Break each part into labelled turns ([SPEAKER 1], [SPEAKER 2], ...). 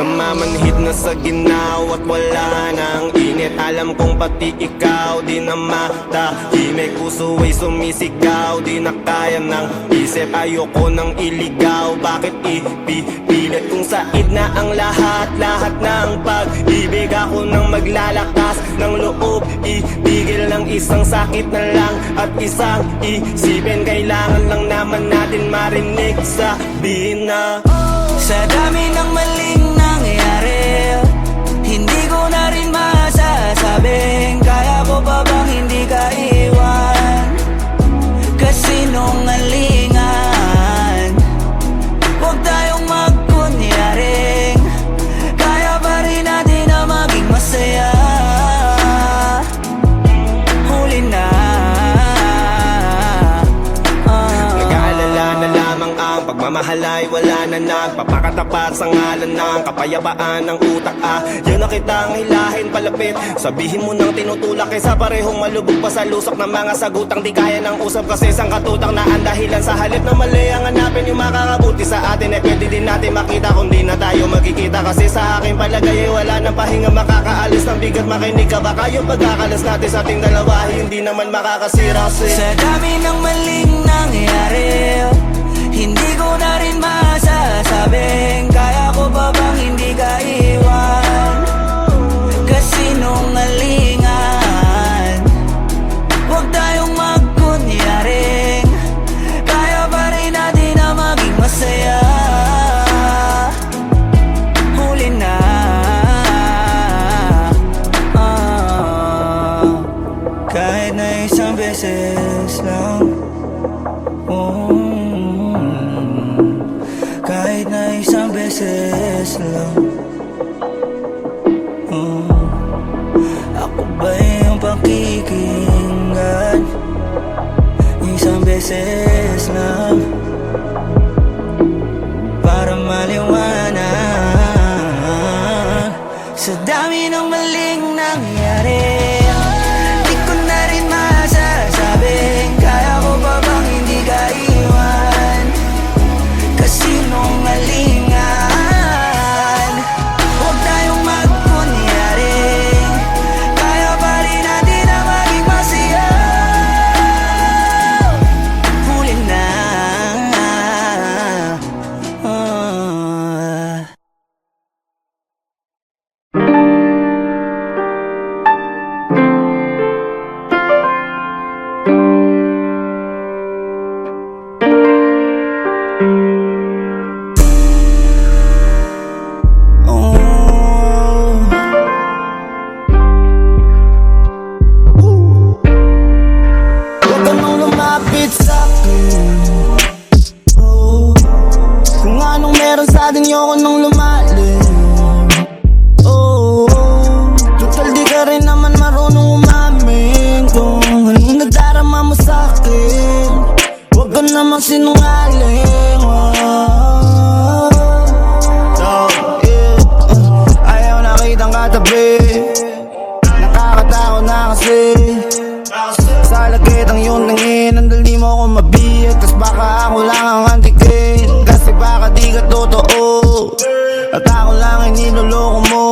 [SPEAKER 1] Namamanhid na sa ginaw at wala nang init. Alam kong pati ikaw di na matahimik. Puso ay sumisigaw, di na kaya ng isip. Ayoko nang iligaw, bakit ipipilit? Kung said na ang lahat ng pag-ibig. Ako nang maglalakas ng loob, ibigil ng isang sakit na lang at isang isipin. Kailangan lang naman natin marinig, sabihin na
[SPEAKER 2] sa dami ng maling nangyayari, hindi ko na rin masasabing kaya ko pa bang hindi ka iwan. Kasinungalingan, huwag tayong magkunyaring kaya pa rin natin na maging masaya. Huli na,
[SPEAKER 1] nag-aalala na lamang ang pagmamahal ay wala na nagpapakatapat sa ngalan ng kapayapaan ng utak. Yun na kitang hilahin palapit, sabihin mo nang tinutulak kaysa parehong malubog pa sa lusok ng mga sagutang di kaya ng usap kasi isang katutang na ang dahilan sa halip na mali ang hanapin yung makakabuti sa atin. Pwede din natin makita kung di na tayo magkikita kasi sa aking palagay ay wala nang pahinga makakaalis ng bigat. Makinig ka baka yung pagkakalas natin sa ating dalawa hindi naman makakasira kasi
[SPEAKER 2] sa dami ng maling nangyayari, hindi ko na rin masasabing kaya ko pa bang hindi ka iwan. Kasinungalingan, huwag tayong magkunyaring kaya pa rin natin na maging masaya. Huli na, kahit na isang beses lang, kahit na isang beses lang. Ako ba yung pakikinggan? Isang beses lang para maliwanag sa dami ng maling nangyari. Di ko na rin masasabing kaya ko pa bang hindi ka iwan. Kasinungalingan, huwag tayong magkunyaring kaya pa rin natin na maging masaya. Huli na,
[SPEAKER 3] Huwag ka nang lumapit sa'kin. Kung anong meron sa'tin, yoko nang lumalim. Total di ka rin naman marunong umamin kung anong nagdarama mo sa'kin. Huwag ka namang sinungaling. Ayaw na kitang katabi, nakakatakot na kasi sa lagit ang iyong nangin, andal di mo ako mabiyag. Kas baka ako lang ang antikin, kasi baka di ka totoo at ako lang ang niloloko mo.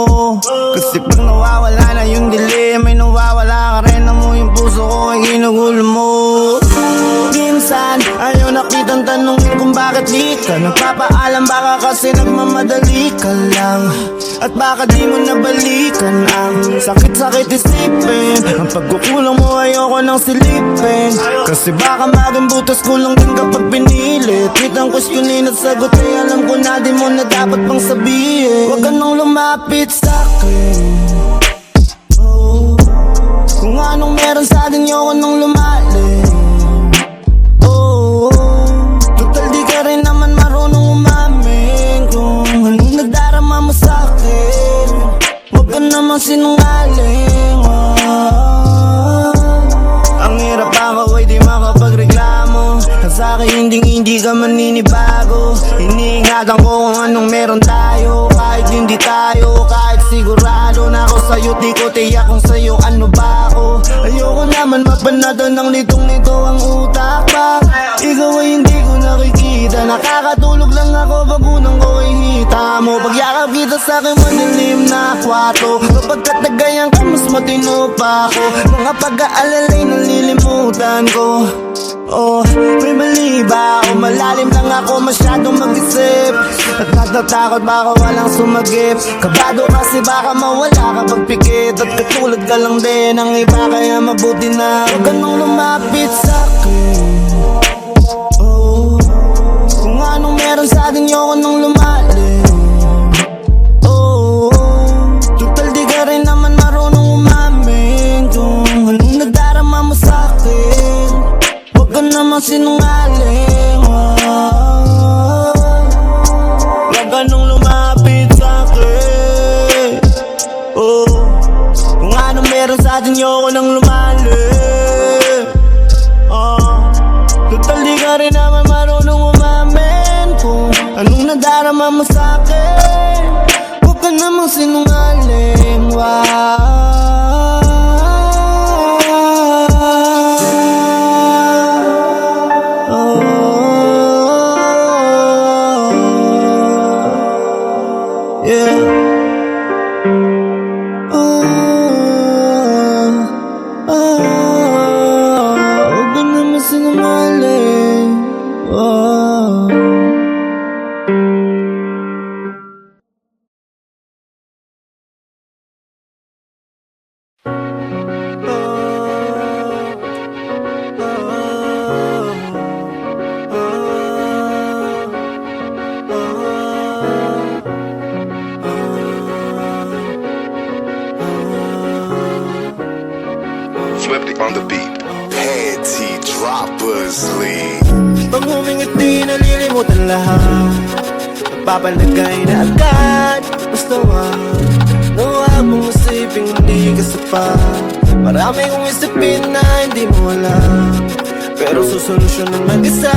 [SPEAKER 3] Kasi pag nawawala na yung dilim, may nawawala ka rin na mo yung puso ko ay ginugulo mo. Minsan ayaw nakitang tanongin kung bakit di ka nagpapaalam. Baka kasi nagmamadali ka lang at baka di mo nabalikan ang sakit-sakit isipin. Ang pagkukulang mo ayoko nang silipin, kasi baka maging butas kulang din kapag pinilit. Kitang questionin at sagot ay alam ko na di mo na dapat pang sabihin. Huwag ka nang lumapit sa'kin. Kung anong meron sa'tin yoko nang lumalim. Total di ka rin naman marunong umamin kung anong nagdarama mo sa'kin. Huwag ka namang sinungaling. Ang hirap ako ay di makapagreklamo, at sa'kin hindi ka maninibago. Iniingatan ko kung anong meron tayo. Kahit hindi tayo, kahit sigurado na ako sa'yo. Di ko tiyak kung sa'yo ano ba ako. Ayoko naman mapanatan ng litong-lito ang utak pa. Ikaw ay hindi ko nakikita. Nakakatulog lang ako pag unang ko ay hita mo. Pagyakap kita sa'kin madilim na kwarto. Kapag katagayan ka mas matino pa ako. Mga pag-aalalay nalilimutan ko. Oh, may mali ba ako? Malalim lang ako, masyadong mag-isip. At natatakot baka walang sumagip. Kabado kasi baka mawala kapag pikit. At katulad ka lang din ang iba, kaya mabuti na huwag ka nang lumapit sa'kin. Oh, kung anong meron sa'tin yoko nang lumalim. Oh, total di ka rin naman marunong umamin kung anong nadarama mo sa'kin. Huwag ka namang sinungaling. Huwag ka nang lumapit sa'kin. Oh, kung ano meron sa'tin yoko nang lumalim. Total di ka rin naman marunong umamin kung anong nadarama mo sa'kin. Huwag ka namang sinungaling. Huwag ka naman sinungaling.
[SPEAKER 4] Swifty on the beat. Panty droppers league.
[SPEAKER 3] Pag humingiti, nalilimutan lahat. Napapalagay na agad. Basta huwag mong isipin hindi ka sapat. Marami kong isipin na hindi mo alam, pero susolusyonan mag-isa.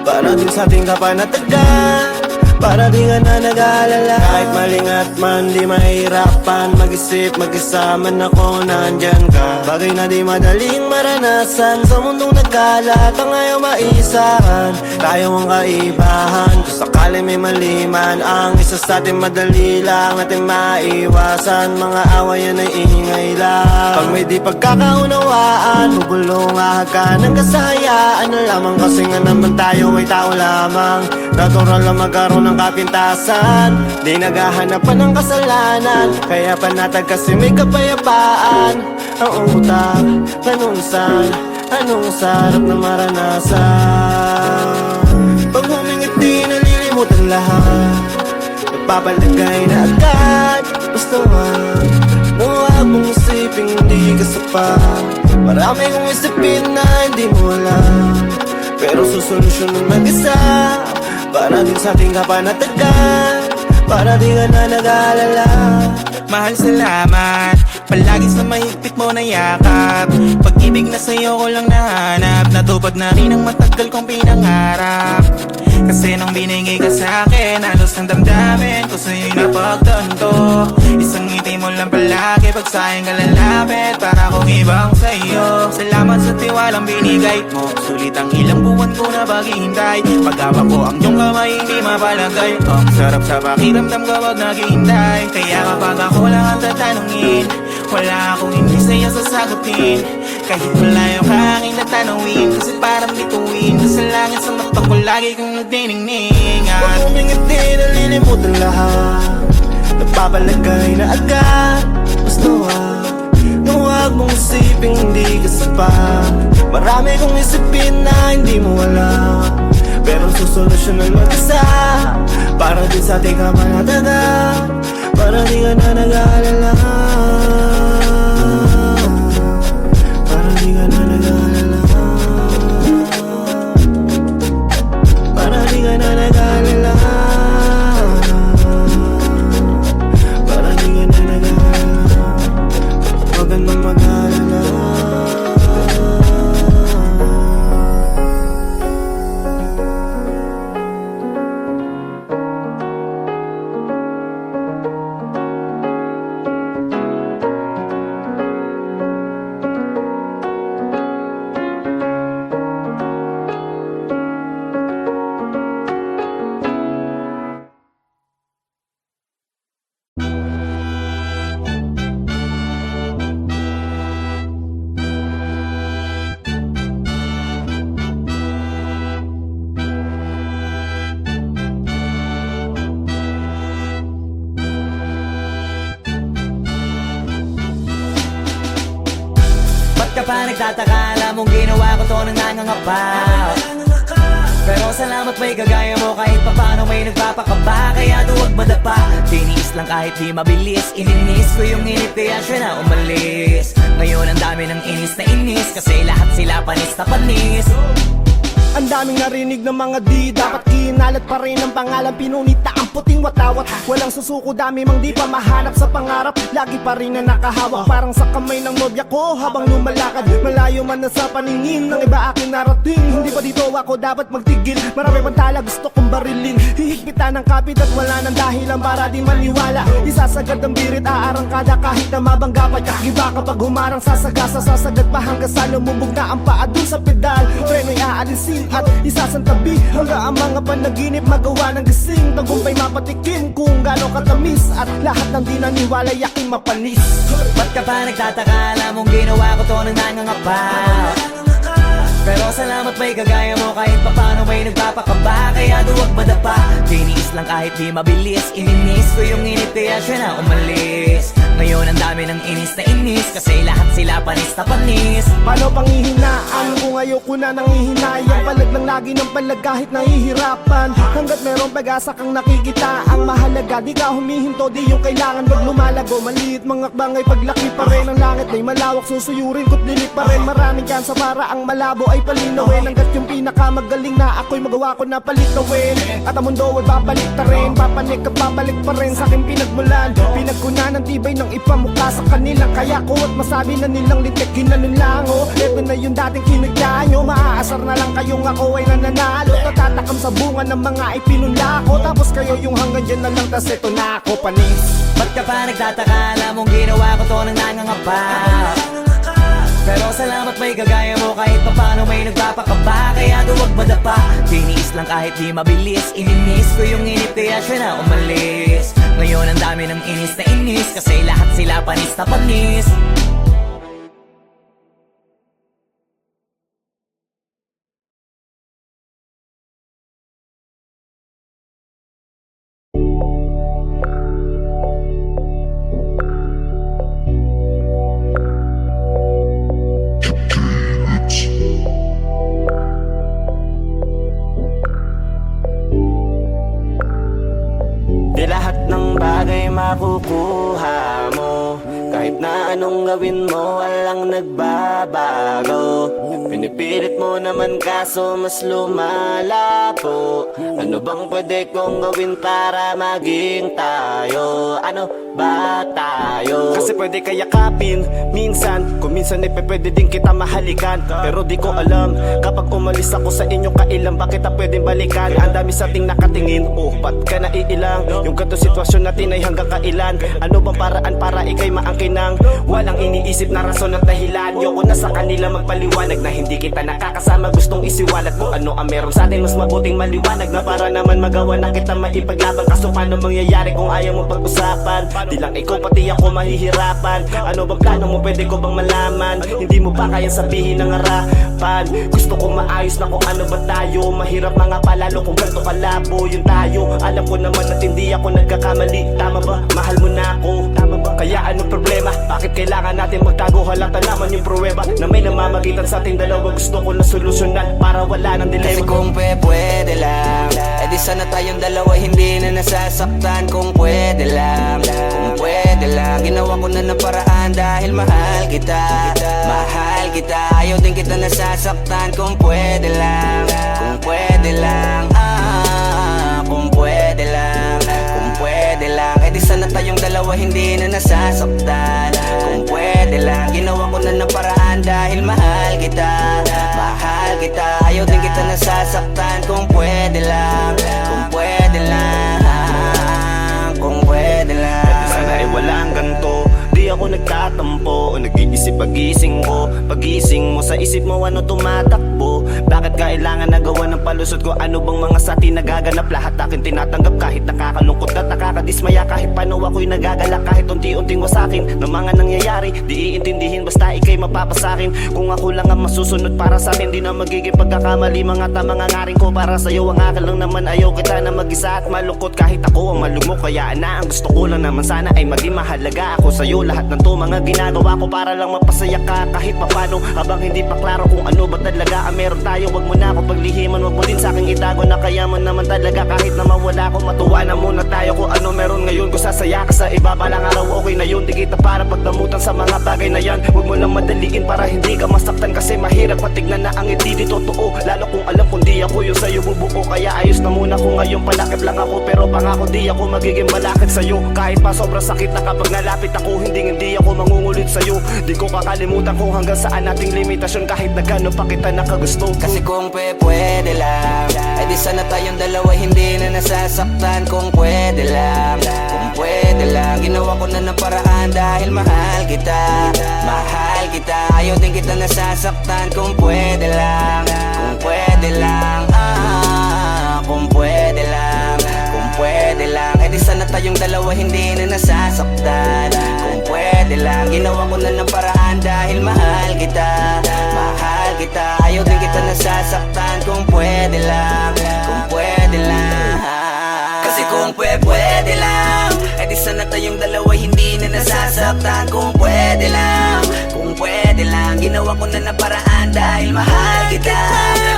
[SPEAKER 3] Para din sa ating kapanatagan, para di ka na nag-aalala. Kahit malingat man, di mahirapan mag-isip, mag-isa man ako nandyan ka. Bagay na di madaling maranasan sa mundong nagkalat ang ayaw maisahan. Tayo ang kaibahan, kung sakali may maliman ang isa sa atin, madali lang natin maiwasan. Mga awayan ay ingay lang. Pag may di pagkakaunawaan, bubulong ahag ng kasayaan na lamang. Kasi nga naman tayo ay tao lamang, natural lang magkaroon ng kapintasan. Di naghahanap ng kasalanan, kaya panatag kasi may kapayapaan. Ang utak, anong sarap na maranasan. Pag humingiti, nalilimutan lahat. Napapalagay na agad. Basta huwag mong isipin hindi ka sapat. Marami kong isipin na hindi mo alam, pero susolusyonan mag-isa. Para din sa ating kapanatagan, para di ka na nag-aalala.
[SPEAKER 5] Mahal, salamat palagi sa mahigpit mo na yakap. Pag-ibig na sa'yo ko lang nahanap, natupad na rin ang matagal kong pinangarap. Kasi nung binigay ka sa'kin, halos ng damdamin ko sa'yo'y napagtanto. Isang ngiti mo lang palagi pag sa'kin ka lalapit, para kong ibang sa'yo. Salamat sa tiwalang binigay mo, sulit ang ilang buwan ko na paghihintay. Pag-hawak ko ang iyong kamay, hindi mapalagay. Ang sarap sa pakiramdam kapag naghihintay. Kaya kapag ako lang ang tatanungin, wala akong hindi sa'yo sasagutin. Kahit malayo ka aking tatanungin, kasi parang bituin ka sa langit, sa mata ko lagi kang nagdiningningan.
[SPEAKER 3] Pag humingiti, nalilimutan lahat. Napapalagay na agad. Basta huwag mong isipin hindi ka sapat. Marami kong isipin na hindi mo alam, pero susolusyonan mag-isa. Para din sa ating kapanatagan, para di ka na nag-aalala. Para di ka na nag-aalala. Para di ka na nag-aalala. Para di ka na nag-aalala. Huwag ka nang mag-aalala.
[SPEAKER 2] ka pa nagtataka, alam mong ginawa ko to nang nangangapa. Pero salamat may kagaya mo, kahit papano may nagpapakaba. Kaya duwag madapa, tiniis lang kahit di mabilis. Ininis ko yung init kaya siya na umalis. Ngayon ang dami ng inis na inis, kasi lahat sila panis na panis.
[SPEAKER 6] Ang daming narinig ng mga di dapat kinalat pa rin ang pangalan. Pinunita ang puting watawat, walang susuko, dami mang di pa mahanap sa pangarap. Lagi pa rin na nakahawak, parang sa kamay ng nobya ko habang lumalakad. Malayo man na sa paningin ng iba aking narating. Hindi pa dito ako dapat magtigil, marami pang tala gusto kong barilin. Hihigpitan ng kapit at wala nang dahilan para di maniwala. Isasagad ang birit, aarangkada kahit na mabangga pa. Iba kapag humarang sasagasa, sasagad pa hanggang sa lumubog na ang paa dun sa pedal. Treno'y aalisin at isasantabi hanggang ang mga panaginip magawa ng gising. Tagumpay mapatikim kung gaano katamis, at lahat ng di naniwala yaking mapanis.
[SPEAKER 2] Ba't ka pa nagtataka, alam mong ginawa ko to nang nangangapa. Pero salamat may kagaya mo, kahit papano may nagpapakaba. Kaya duwag madapa, tiniis lang kahit di mabilis. Ininis ko yung init kaya siya na umalis. Ngayon ang dami ng inis na inis, kasi lahat sila panis na panis.
[SPEAKER 6] Paano panghihinaan kung ayoko na nangihinayang? Palag lang lagi ng palag kahit nahihirapan. Hanggat merong pag-asa kang nakikita, ang mahalaga di ka humihinto, di yung kailangan wag lumalago. Maliit mga akbang ay paglaki pa rin, ang langit ay malawak, susuyurin ko't dilig pa rin. Maraming kansa para ang malabo ay palinawin. Hanggat yung pinakamagaling na ako'y magawa ko na palitawin. At ang mundo ay babalik ta rin, papanik at babalik pa rin sa aking pinagmulan. Pinagkunan ng tibay ng ipamukha sa kanila, kaya ko at masabi na nilang lintik ginanon lang. Ito na yung dating kinagya nyo, maaasar na lang kayong ako ay nananalo. Tatatakam sa bunga ng mga ipinula ko, tapos kayo yung hanggang dyan na lang, tas ito na ako panis.
[SPEAKER 2] Ba't ka pa nagtataka, alam mong ginawa ko to nang nangangapa. Pero salamat may kagaya mo, kahit papano may nagpapakaba. Kaya duwag madapa, tiniis lang kahit di mabilis. Ininis ko yung init kaya siya na umalis. Ngayon ang dami ng inis na inis, kasi lahat sila panis na panis.
[SPEAKER 1] Di lahat ng bagay makukuha mo, kahit na anong gawin mo, walang nagbabago. Pinipilit mo naman kaso mas lumalapo. Ano bang pwede kong gawin para maging tayo? Ano ba tayo? Kasi pwede kayakapin minsan, kung minsan ay pwede din kita mahalikan. Pero di ko alam, kapag umalis ako sa inyo kailan ba kita pwedeng balikan? Ang dami sa ating nakatingin, oh ba't ka naiilang? Yung ganito sitwasyon natin ay hanggang kailan? Ano bang paraan para ikay maangkinang? Walang iniisip na rason at dahilan. Yoko na sa kanila magpaliwanag na hindi kita nakakasama. Gustong isiwalat kung ano ang meron sa atin, mas mabuting maliwanag na para naman magawa na kita maipaglaban. Kaso paano mangyayari kung ayaw mo pag-usapan? Di lang ikaw pati ako mahihirapan. Ano bang plano mo, pwede ko bang malaman? Hindi mo ba kaya sabihin ng harapan? Gusto ko maayos na kung ano ba tayo. Mahirap mga palalo kung ganito kalabo yung tayo. Alam ko naman at hindi ako nagkakamali. Tama ba? Mahal mo na ako. Tama ba? Kaya anong problema? Bakit kailangan natin magtago? Halata naman yung pruweba na may namamagitan sa ating dalawa. Gusto ko na solusyonan para wala ng dilema.
[SPEAKER 2] Kasi kung pwede lang, edi sana tayong dalawa hindi na nasasaktan. Kung pwede lang, kung pwede lang, ginawa ko na ng paraan dahil mahal kita. Mahal kita, ayaw din kita nasasaktan. Kung pwede lang, kung pwede lang, kung pwede lang, kung pwede lang, edi sana tayong dalawa hindi na nasasaktan. Kung pwede lang, ginawa ko na ng paraan dahil mahal kita. Mahal kita, ayaw din kita nasasaktan. Kung pwede lang, kung pwede lang, kung pwede lang.
[SPEAKER 1] Sana ay wala ang ganto. Di ako nagtatampo o nag-iisip pagising ko. Pagising mo sa isip mo ano tumatakbo. Bakit kailangan nagawa ng palusot ko? Ano bang mga sati nagaganap? Lahat akin tinatanggap kahit nakakalungkot at nakakadismaya. Kahit paano ako'y nagagalak, kahit unti-unting wasakin ng mga nangyayari, di iintindihin basta ikay mapapasakin. Kung ako lang ang masusunod para sa akin, di na magiging pagkakamali. Mga tamang ngaring ko para sa'yo, ang akin lang naman. Ayaw kita na mag-isa at malungkot kahit ako ang malugmok. Kaya na ang gusto ko lang naman sana ay maging mahalaga ako sa'yo. Lahat ng to mga ginagawa ko para lang mapasaya ka kahit papano. Habang hindi pa klaro kung ano ba talaga ang meron tayo, wag mo na ako paglihiman, wag mo din sa'king itago na kayaman naman talaga. Kahit na mawala ko, matuwa na muna tayo kung ano meron ngayon. Kung sasaya ka sa iba, balang araw okay na yun. Di kita para pagdamutan sa mga bagay na yan. Wag mo lang madaliin para hindi ka masaktan, kasi mahirap patignan na ang hindi di totoo. Lalo kung alam kung di ako yung sa'yo bubuo. Kaya ayos na muna kung ngayon palakip lang ako, pero pangako di ako magiging malakit sa'yo. Kahit pa sobrang sakit na kapag nalapit ako, hindi ako mangungulit sa'yo. Di ko kakalimutan kung hanggang saan nating limitasyon, kahit na gano'n pa kita nakagusto.
[SPEAKER 2] Kasi kung pwede lang, eh di sana tayong dalawa hindi na nasasaktan. Kung pwede lang, kung pwede lang, ginawa ko na ng paraan dahil mahal kita. Mahal kita, ayaw din kita nasasaktan. Kung pwede lang, kung pwede lang, kung pwede lang, kung pwede lang, eh di sana tayong dalawa hindi na nasasaktan. Kung pwede lang, ginawa ko na ng paraan dahil mahal kita. Mahal kita, ayaw din kita nasasaktan. Kung pwede lang, kung pwede lang. Kasi kung pwede lang, eh di sana tayong dalawa hindi na nasasaktan. Kung pwede lang, kung pwede lang, ginawa ko na ng paraan dahil mahal kita.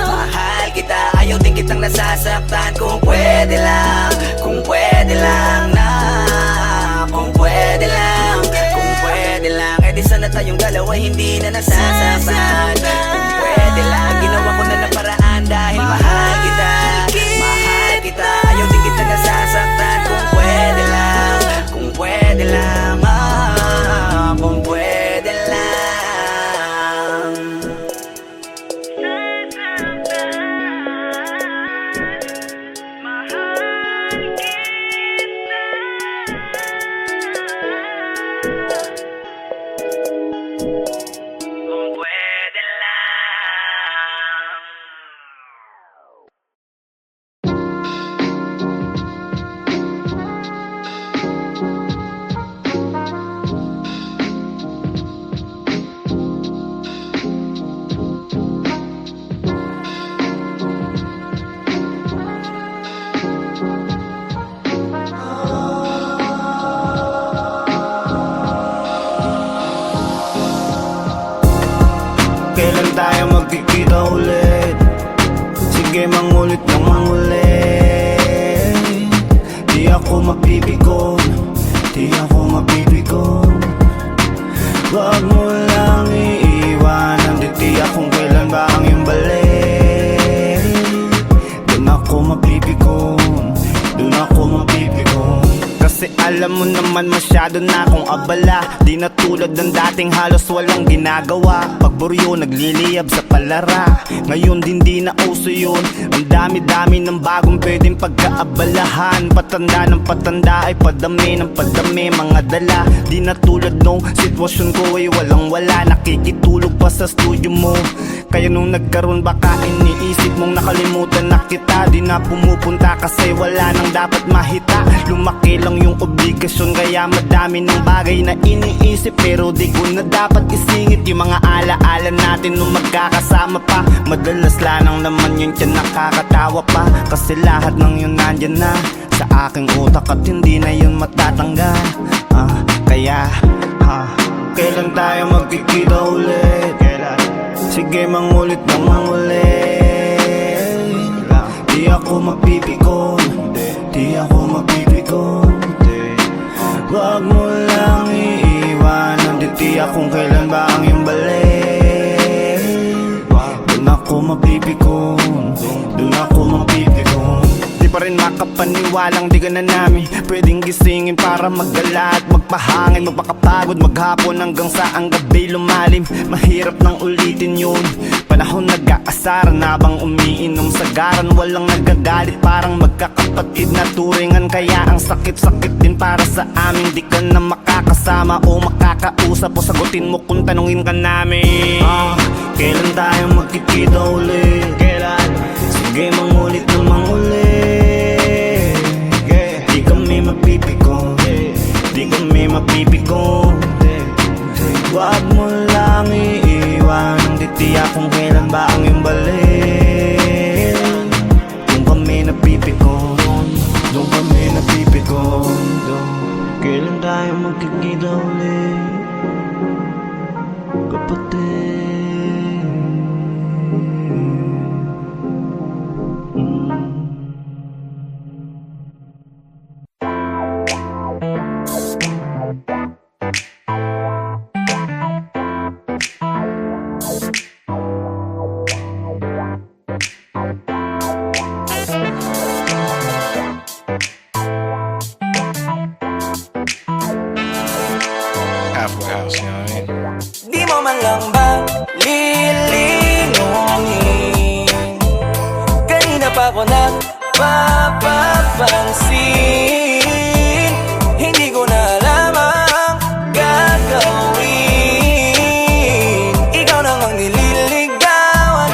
[SPEAKER 2] Mahal kita, ayaw din kitang nasasaktan. Kung pwede lang, kung pwede lang na. Kung pwede lang, kung pwede lang, eh di sana tayong dalawa hindi na nasasaktan. Kung pwede lang, ginawa ko na ng paraan dahil mahal kita. Mahal kita, ayaw din kita nasasaktan. Kung pwede lang, kung pwede lang, kung pwede lang. Kung pwede lang.
[SPEAKER 3] Kailan tayo magkikita ulit? Sige mangulit ng mangulit. Di ako mapipikon, di ako mapipikon. Wag mo lang iiwanan, di tiyak kung kailan ba ang iyong balik. Doon ako mapipikon, doon ako mapipikon. Kasi alam mo naman masyado na akong abala. Di na tulad ng dating halos walang ginagawa. Pagburyo nagliliyab sa palara. Ngayon din di na uso yun. Ang dami-dami ng bagong pwedeng pagkaabalahan. Patanda ng patanda ay padami ng padami. Mga dala, di na tulad nung sitwasyon ko ay walang wala. Nakikitulog pa sa studio mo. Kaya nung nagkaroon baka iniisip mong nakalimutan na kita. Di na pumupunta kasi wala nang dapat mahita. Lumaki lang yung obligasyon, kaya madami ng bagay na iniisip. Pero di ko na dapat isingit yung mga alaala natin nung magkakasama pa. Madalas lang naman yun tiyan nakakatawa pa. Kasi lahat ng yun nandyan na sa aking utak at hindi na yun matatanggal. Kaya kailan tayo magkikita ulit? Sige mangulit ng mangulit. Di ako mapipikon, di ako mapipikon. Wag mo lang iiwanan, di tiyak kung kailan ba ang iyong balik. Doon ako mapipikon, doon ako mapipikon. Di pa rin makapaniwalang di ka na namin pwedeng gisingin para maggala at magpahangin. Magpakapagod maghapon hanggang sa ang gabi lumalim. Mahirap nang ulitin yun. Panahon nag-aasaran habang umiinom sa garan. Walang nagagalit, parang magkakapatid na turingan. Kaya ang sakit-sakit din para sa amin. Di ka na makakasama o makakausap o sagutin mo kung tanungin ka namin. Kailan tayo magkikita uli? Kailan? Sige mangulit na mangulit. Di kami mapipiko, di kami mapipiko. Wag mo lang iiwan ang titiyak kung kailan ba ang iyong balik. Kung kami napipiko, doon kami napipiko. Kailan tayo magkikita ulit, kapatid?
[SPEAKER 7] Afro House, you know what I mean?
[SPEAKER 2] Di mo man lang ba lilingunin? Kanina pa ko nagpapapansin. Hindi ko na alam ang gagawin. Ikaw nang ang nililigawan,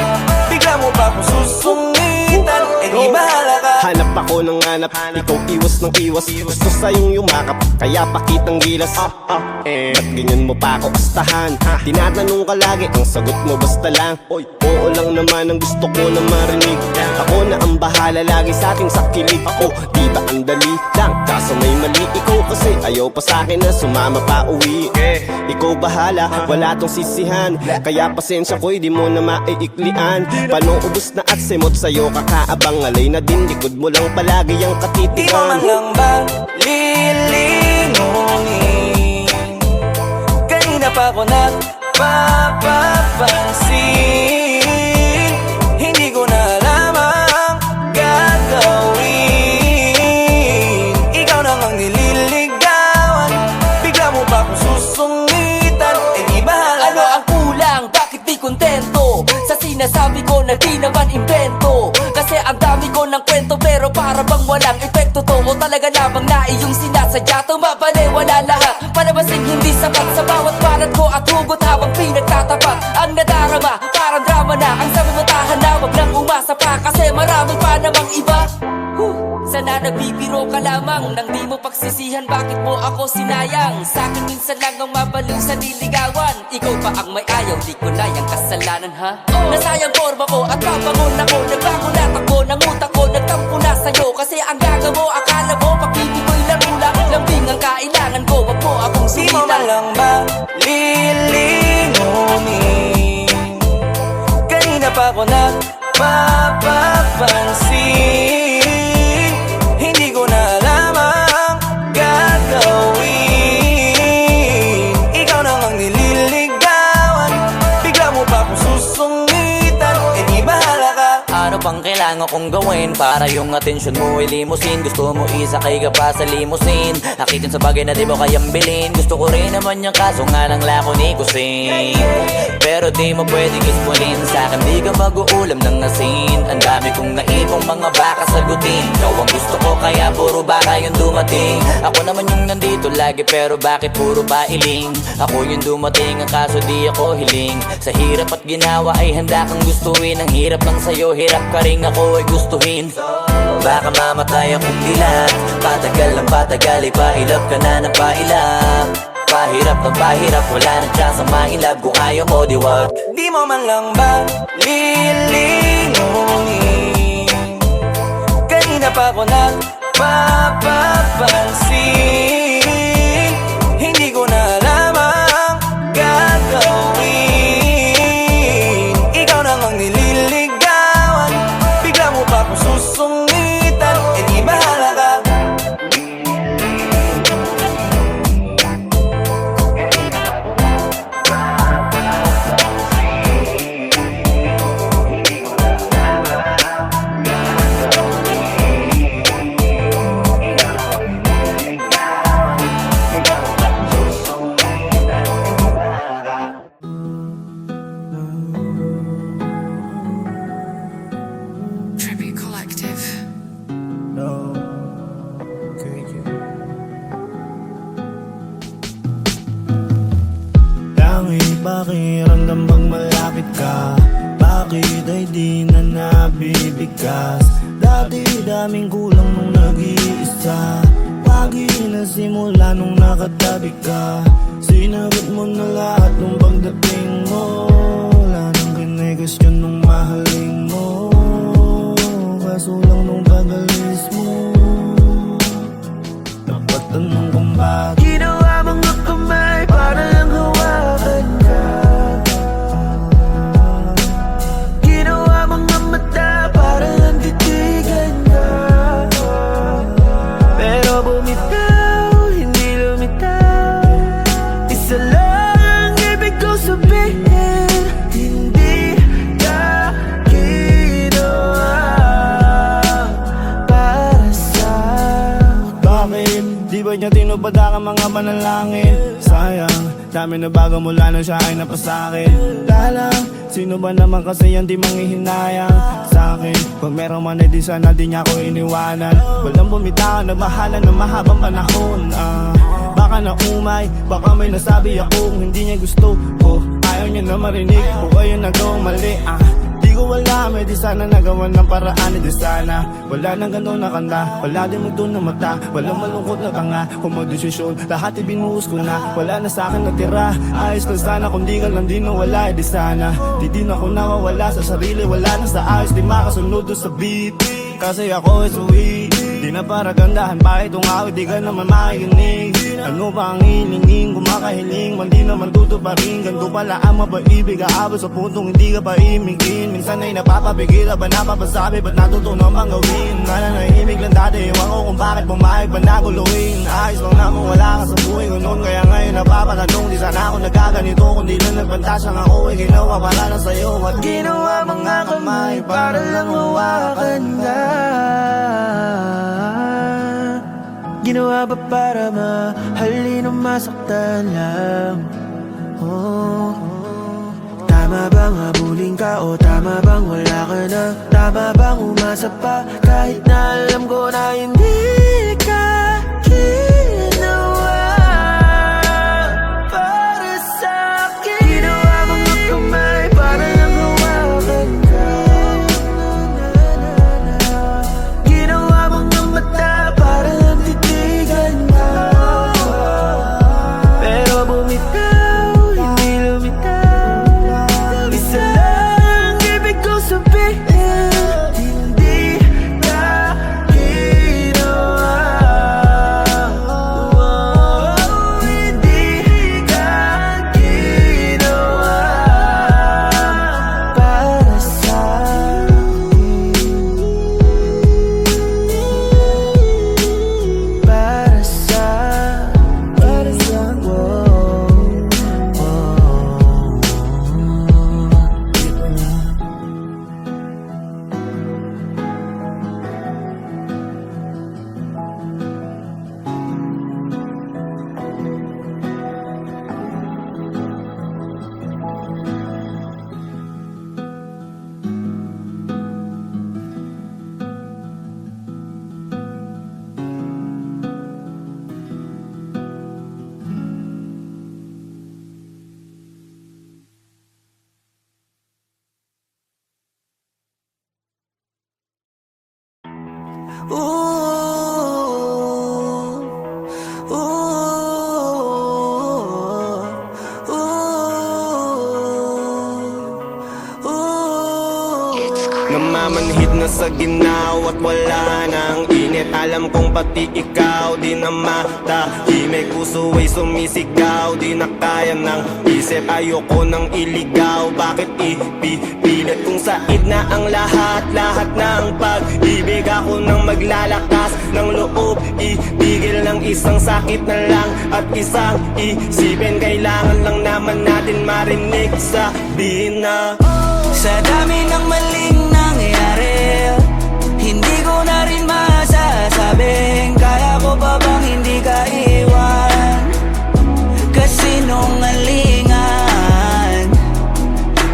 [SPEAKER 2] bigla mo pa akong susungitan. Eh di bahala ka.
[SPEAKER 1] Hanap ako ng hanap, ikaw iwas ng iwas. Gusto sa'yong yumakap, kaya pakitang gilas. Ba't ganyan mo pa ako astahan? Tinatanong ka lagi, ang sagot mo basta lang oo lang naman ang gusto ko na marinig. Ako na ang bahala lagi sa ating sakilig. Di ba ang dali lang, kaso may mali. Ikaw kasi ayaw pa sa'kin na sumama pa uwi. Ikaw bahala, wala tong sisihan. Kaya pasensya ko'y di mo na maiiklian. Paano ubus na at semot sa'yo kakaabang. Alay na din, likod mo lang palagi ang
[SPEAKER 2] Di mo man
[SPEAKER 1] katitigan.
[SPEAKER 2] lang ba lilingunin? Kanina pa ako nagpapapansin. Hindi ko na alam ang gagawin. Ikaw nang ang nililigawan, bigla mo pa akong susungitan. Eh di bahala
[SPEAKER 8] Ano ang kulang? Bakit di kontento? Sa sinasabi ko na di naman invento. Kasi ang dami ko ng kwento pero para bang walang epekto to. O talaga namang na iyong sinasadya. Tumabaliwala lahat, palabasing hindi sapat. Sa bawat balat ko at hugot habang pinagtatapat. Ang nadarama, parang drama na. Ang sabi mo tahan na, wag lang umasa pa. Kasi marami pa namang iba. Sana nabibiro ka lamang nang di mo pagsisihan. Bakit mo ako sinayang? Sa'kin minsan lang ang mabaliw sa niligawan. Ikaw pa ang may ayaw, di ko na yung kasalanan ha. Nasayang forma ko at pabangon ako. Nagbago na takbo ng utak ko. Nagtampo na sa'yo kasi ang gaga mo. Akala mo pag-ibig ko'y laro lang. Lambing ang kailangan ko, wag mo akong
[SPEAKER 2] Di mo man
[SPEAKER 8] sumilang.
[SPEAKER 2] lang ba lilingunin? Kanina pa ako nagpapapansin. Hindi ko na alam ang gagawin. Ikaw nang ang nililigawan, bigla mo pa akong susungitan. Eh di bahala ka.
[SPEAKER 8] Ano pang kailangan kong gawin para yung atensyon mo ay limusin? Gusto mo isakay ka pa sa limusin, nakitin sa bagay na di mo kayang bilhin. Gusto ko rin naman yung kaso nga lang lako ni kusin. Pero di mo pwedeng ispunin sa'kin, di ka mag-uulam ng asin. Ang dami kong naipong mga baka sagutin. Ikaw ang gusto ko kaya puro baka yung dumating. Ako naman yung nandito lagi pero bakit puro pailing? Ako yung dumating ang kaso di ako hiling. Sa hirap at ginawa ay handa kang gustuin. Ang hirap lang sa'yo, hirap ka rin ako ay gustuhin. Baka mamatay akong dilat, patagal ng patagal ay pailap ka na ng pailap. Pahirap ng pahirap, wala na chance ang mailab. Kung ayaw mo di wag.
[SPEAKER 2] Di mo man lang ba lilingunin? Kanina pa ako nagpapapansin. Hindi ko na alam ang gagawin. Ikaw nang ang nililigawan, bigla mo pa akong susungitan. Eh di bahala ka.
[SPEAKER 3] Pangit pakiramdam bang malapit ka? Bakit ay di na nabibigkas? Dati daming kulang nung nag-iisa. Pagi na simula nung nakatabi ka. Sinagot mo na lahat nung pagdating mo. Wala nang kinegosyon nung mahaling mo. Kaso lang nung pag-alis mo, napatanong kung bakit ginawa mga kamay para lang hawakan ka. Ginawa mga mata para lang titigan ka. Pero bumitaw, hindi lumitaw. Isa lang ang ibig ko sabihin, hindi ka ginawa para sa. Bakit? Di ba niya tinupad ang mga panalangin? Sayang, dami na bago mula na siya ay napasakin. Dalang, sino ba naman kasi yan di manghihinayang sa'kin? Pag meron man di sana di niya ako iniwanan. Walang bumitaw, nagmahalan ng mahabang panahon. Baka na umay, baka may nasabi akong hindi niya gusto ko. Ayaw niya na marinig, o ayun nagawang mali. Di ko alam, di sana nagawa ng paraan, di sana wala nang gano'n na kanta, wala din magdoon na mata. Walang malungkot na tanga, kung magdesisyon lahat ibinuhos ko na. Wala na sa'kin natira, ayos lang sana kung di ka lang di nawala, di sana di din ako nawawala sa sarili. Wala na sa ayos, di makasunod doon sa beat. Kasi ako is sweet, di na para gandahan pa itong awit, di ka naman makikinig. Ano ba ang hilingin, kung makahiling man di naman tutuparin. Ganto pala ang mapaibig, aabot sa puntong hindi ka pa imigin. Minsan ay napapapigil, ba napapasabi, ba't natutunan bang gawin? Nananahimik lang dati, ewan ko kung bakit pumayag ba naguluhin. Ayos lang naman wala ka sa buhay ko noon, kaya ngayon napapatanong, di sana ako nagkaganito. Kung di lang nagpantasya nga ako ay ginawa para lang sa'yo. At ginawa mga kamay para lang hawakan ka. Ginawa ba para mahalin o masaktan lang? Tama bang habulin ka o tama bang wala ka na? Tama bang umasa pa kahit na alam ko na hindi ka ginawa para sa'kin? Ginawa mga kamay para lang hawakan ka. Ginawa mga mata para lang titigan ka. Pero bumitaw, hindi lumitaw. Isa lang ibig ko sabihin, hindi ka ginawa. Hindi ka ginawa para sa'kin. Para sa'kin.
[SPEAKER 1] Namamanhid na sa ginaw at wala nang init. Alam kong pati ikaw di na matahimik. Puso ay sumisigaw, di na kaya ng isip. Ayoko nang iligaw, bakit ipipilit? Kung said na ang lahat ng pag-ibig. Ako nang maglalakas ng loob, ibigil ng isang sakit na lang at isang isipin. Kailangan lang naman natin marinig, sabihin na
[SPEAKER 2] Sa dami ng maling nangyayari, hindi ko na rin masasabing kaya ko pa bang hindi ka iwan. Kasinungalingan,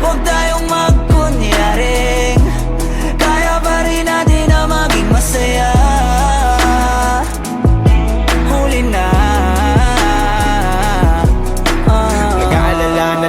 [SPEAKER 2] huwag tayong magkunyaring kaya pa rin natin na maging masaya. Huli na
[SPEAKER 1] nag-aalala na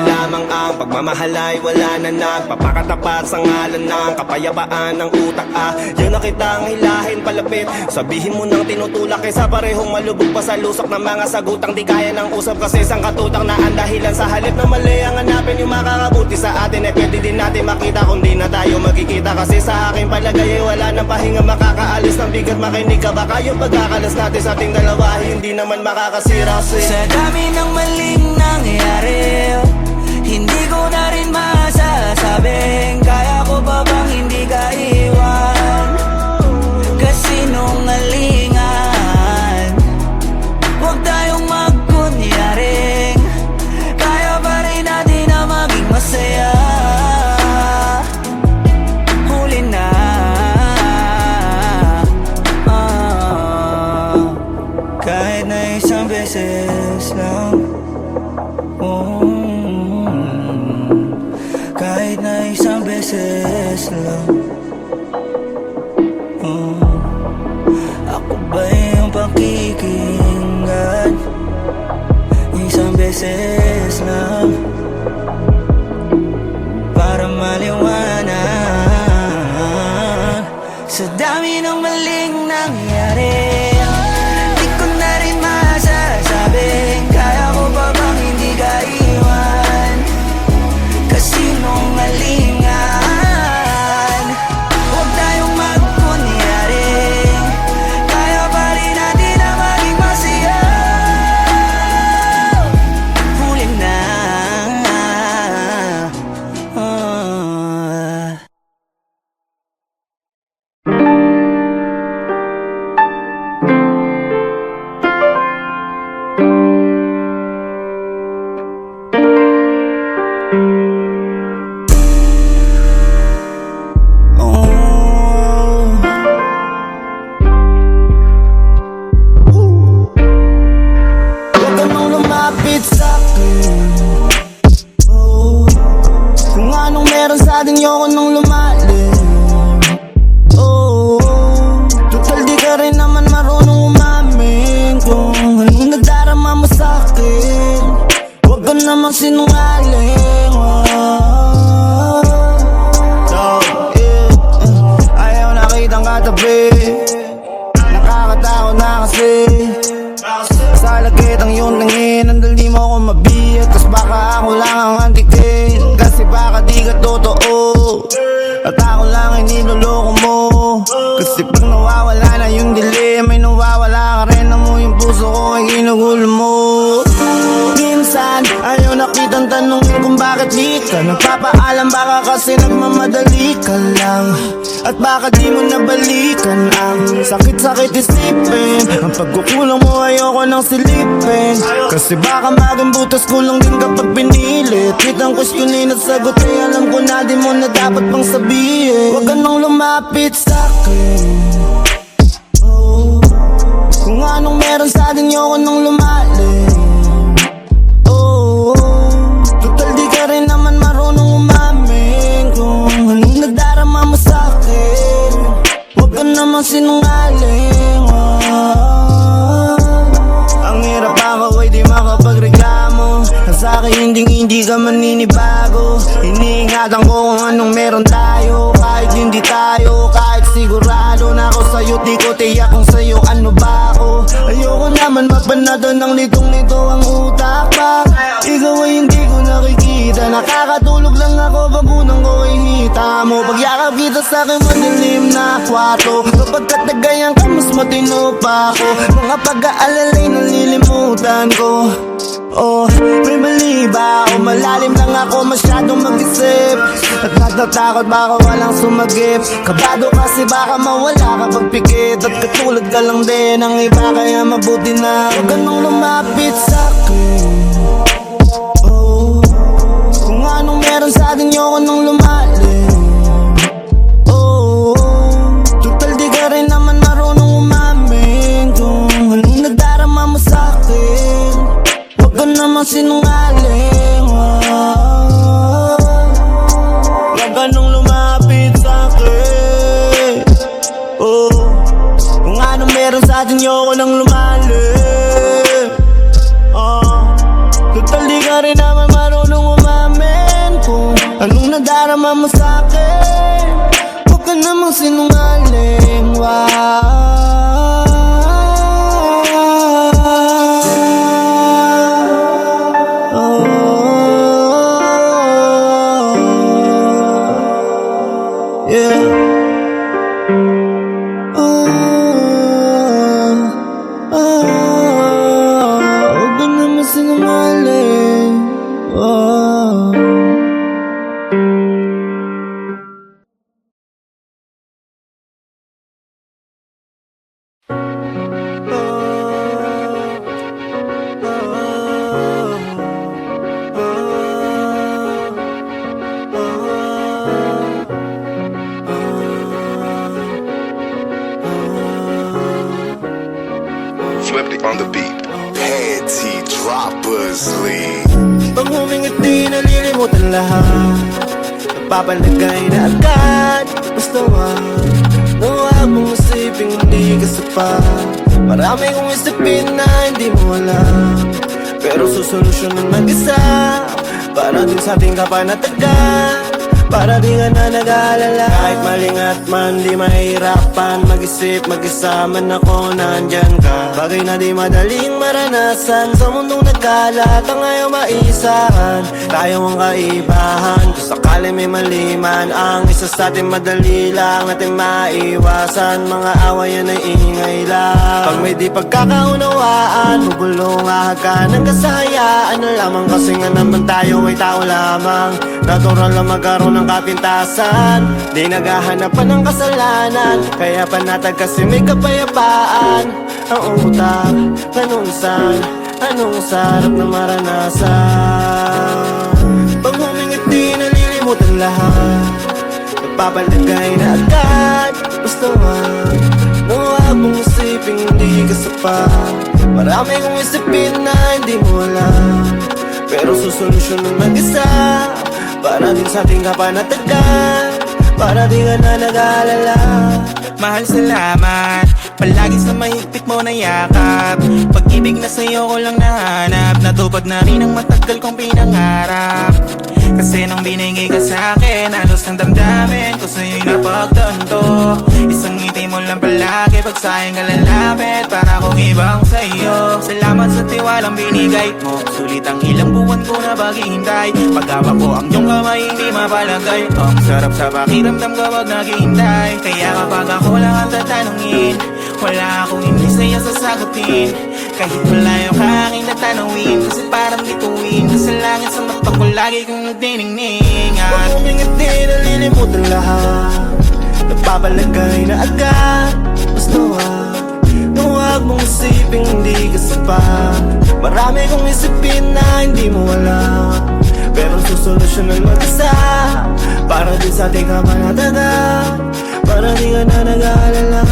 [SPEAKER 1] pagmamahal ay wala na nagpapakatapat sa ngalan ng kapayapaan ng utak Yun na kitang hilahin palapit, sabihin mo nang tinutulak kaysa parehong malubog pa sa lusok ng mga sagutang di kaya ng usap kasi isang katutak na ang dahilan sa halip na mali ang hanapin yung makakabuti sa atin pwede din natin makita kung di na tayo magkikita kasi sa aking palagay wala nang pahinga makakaalis ng bigat makinig ka baka yung pagkakalas natin sa ating dalawa hindi naman makakasira kasi
[SPEAKER 2] Sa dami ng maling nangyayari hindi ko na rin masasabing kaya ko pa bang hindi ka iwan kasinungalingan huwag tayong magkunyaring kaya pa rin natin na maging masaya huli na kahit na isang beses lang kahit na isang beses lang ako ba yung pakikinggan isang beses lang para maliwanag sa dami ng maling nangyari di ko na rin masasabing kaya ko pa bang hindi ka iwan kasinungalingan huwag tayong magkunyaring kaya pa rin natin na maging masaya huli na
[SPEAKER 3] Huwag ka nang lumapit sa'kin Kung anong meron sa'tin yoko nang lumalim Total di ka rin naman marunong umamin Kung anong nadarama mo sa'kin Huwag ka namang sinungaling Ayaw nakitang katabi Nakakatakot na kasi sa lagitang yun nangin Andal di mo ako mabiyat Kas baka ako lang ang antikin Kasi baka di ka totoo At ako lang ay niloloko mo Kasi pag nawawala na yung dilim Ay nawawala ka rin na mo yung puso ko ay ginugulo mo Minsan ayaw nakitang tanongin kung bakit di ka nagpapaalam Baka kasi nagmamadali ka lang At baka di mo nabalikan ang sakit-sakit isipin Ang pagkukulang mo ayoko nang silipin Kasi baka maging butas kulang din kapag pinilit Kitang questionin at sagot ay alam ko na di mo na dapat pang sabihin Huwag ka nang lumapit sa'kin Kung anong meron sa'tin yoko nang lumalim Total di ka rin naman marunong umamin Kung anong nadarama mo sa'kin Huwag ka namang sinungaling Ang hirap ako ay di makapagreklamo Sa'kin hindi ka maninibago Iniingatan ko kung anong meron tayo Kahit hindi tayo, kahit sigurado na ako sa'yo Di ko tiyak kung sa'yo ano ba ako Ayoko naman mapanado ng litong-lito ang utak pa Ikaw ay hindi ko nakikita Nakakatulog lang ako pag unang ko ay hita mo Pagyakap kita sa'kin madilim na kwarto Kapag katagayan ka mas matino pa ako Mga pag-aalalay nalilimutan ko may mali ba o malalim lang ako masyadong mag-isip At natatakot baka walang sumagip Kabado kasi baka mawala kapag pikit At katulad ka lang din ang iba kaya mabuti na Huwag ka nang lumapit sa'kin Kung anong meron sa'tin yoko nang lumalim Total di ka rin naman marunong umamin Kung anong nadarama mo sa'kin Huwag ka namang sinungaling Huwag ka nang lumapit sa'kin Kung anong meron sa'tin yoko nang lumalim Total di ka rin naman marunong umamin Anong nadarama mo sa'kin? Huwag ka namang sinungaling, yeah. Huwag ka naman sinungaling,
[SPEAKER 4] Flipped on the beat. Panty Droppers League.
[SPEAKER 3] Pag humingiti, nalilimutan lahat. Napapalagay na agad. Basta huwag mong isipin hindi ka sapat. Marami kong isipin na hindi mo alam, pero susolusyonan mag-isa. Para din sa ating kapanatagan, para di ka na nag-aalala. Kahit malingat man, di mahirapan mag-isip, mag-isa man ako, nandyan ka. Bagay na di madaling maranasan sa mundong nagkalat ang ayaw maisahan. Tayo ang kaibahan, kung sakali may maliman, ang isa sa atin madali lang natin maiwasan. Mga awayan ay ingay lang, pag may di pagkakaunawaan, bubulong ahag ng kasayaan na lamang. Kasi nga naman tayo ay tao lamang, natural lang magkaroon ng kapintasan. Di naghahanap pa ng kasalanan, kaya panatag kasi may kapayapaan. Ang utak, panungsan, anong sarap na maranasan. Pag humingiti, nalilimutan lahat. Nagpapalagay na agad. Basta huwag mong isipin hindi ka sapat. Marami kong isipin na hindi mo alam, pero susolusyonan mag-isa. Para din sa ating kapanatagan, para di ka na nag-aalala.
[SPEAKER 5] Mahal, salamat palagi sa mahigpit mo na yakap. Pag-ibig na sa'yo ko lang nahanap, natupad na rin ang matagal kong pinangarap. Kasi nung binigay ka sa'kin, halos ng damdamin ko sa'yo'y napagtanto. Isang ngiti mo lang palagi pag sa'kin ka lalapit, para kong ibang sa'yo. Salamat sa tiwalang binigay mo, sulit ang ilang buwan ko na paghihintay. Pag-awa ko ang iyong kamay, hindi mapalagay. Ang sarap sa pakiramdam kapag naghihintay. Kaya kapag ako lang ang tatanungin, wala akong hindi sa'yo sasagutin. Kahit malayo ka aking tatanungin, kasi parang bituin ka sa langit, sa mata ko lagi kong nagdiningningan.
[SPEAKER 3] Pag humingiti, nalilimutan lahat. Nagpapalagay na agad. Basta huwag mong isipin hindi ka sapat. Marami kong isipin na hindi mo alam, pero susolusyonan mag-isa. Para din sa ating kapanatagan, para di ka na nag-aalala.